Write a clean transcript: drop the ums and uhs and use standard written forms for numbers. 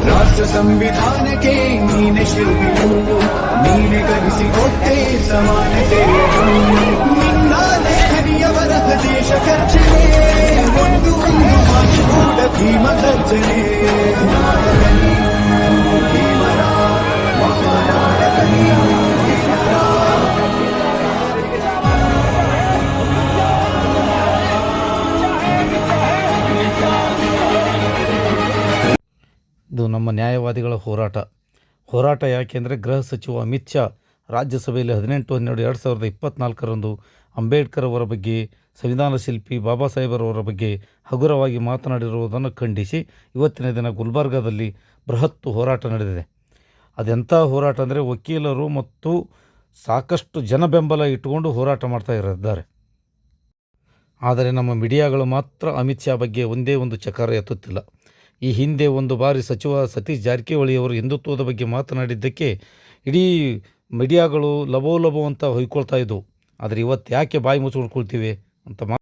ರಾಷ್ಟ್ರ ಸಂವಿಧಾನಕ್ಕೆ ನೀನೆ ಶಿಲ್ಪಿಯು, ನೀನೆ ಕಲಿಸಿಕೊಟ್ಟೆ ಸಮಾನತೆ. ನಿನ್ನ ಲೇಖನಿಯ ಬರಹ ದೇಶ ಖರ್ಚನೆ, ಒಂದು ಒಂದು ಮಾತು ಕೂಡ ಭೀಮ ಗರ್ಜನೆ. ಭೀಮರ ಮಹಾನಾಯಕನಿ ಇದು ನಮ್ಮ ನ್ಯಾಯವಾದಿಗಳ ಹೋರಾಟ ಯಾಕೆಂದರೆ ಗೃಹ ಸಚಿವ ಅಮಿತ್ ಶಾ ರಾಜ್ಯಸಭೆಯಲ್ಲಿ 18/12/2024 ಅಂಬೇಡ್ಕರ್ ಅವರ ಬಗ್ಗೆ, ಸಂವಿಧಾನ ಶಿಲ್ಪಿ ಬಾಬಾ ಸಾಹೇಬರವರ ಬಗ್ಗೆ ಹಗುರವಾಗಿ ಮಾತನಾಡಿರುವುದನ್ನು ಖಂಡಿಸಿ ಇವತ್ತಿನ ದಿನ ಗುಲ್ಬರ್ಗಾದಲ್ಲಿ ಬೃಹತ್ ಹೋರಾಟ ನಡೆದಿದೆ. ಅದೆಂಥ ಹೋರಾಟ ಅಂದರೆ ವಕೀಲರು ಮತ್ತು ಸಾಕಷ್ಟು ಜನ ಬೆಂಬಲ ಇಟ್ಟುಕೊಂಡು ಹೋರಾಟ ಮಾಡ್ತಾ ಇದ್ದಾರೆ. ಆದರೆ ನಮ್ಮ ಮೀಡಿಯಾಗಳು ಮಾತ್ರ ಅಮಿತ್ ಶಾ ಬಗ್ಗೆ ಒಂದೇ ಒಂದು ಚಕಾರ ಎತ್ತುತ್ತಿಲ್ಲ. ಈ ಹಿಂದೆ ಒಂದು ಬಾರಿ ಸಚಿವ ಸತೀಶ್ ಜಾರಕಿಹೊಳಿಯವರು ಹಿಂದುತ್ವದ ಬಗ್ಗೆ ಮಾತನಾಡಿದ್ದಕ್ಕೆ ಇಡೀ ಮೀಡಿಯಾಗಳು ಲಬೋ ಅಂತ ಹೊಯ್ಕೊಳ್ತಾ ಇದ್ದವು. ಆದರೆ ಇವತ್ತು ಯಾಕೆ ಬಾಯಿ ಮುಚ್ಚಿಕೊಳ್ತೀವಿ ಅಂತ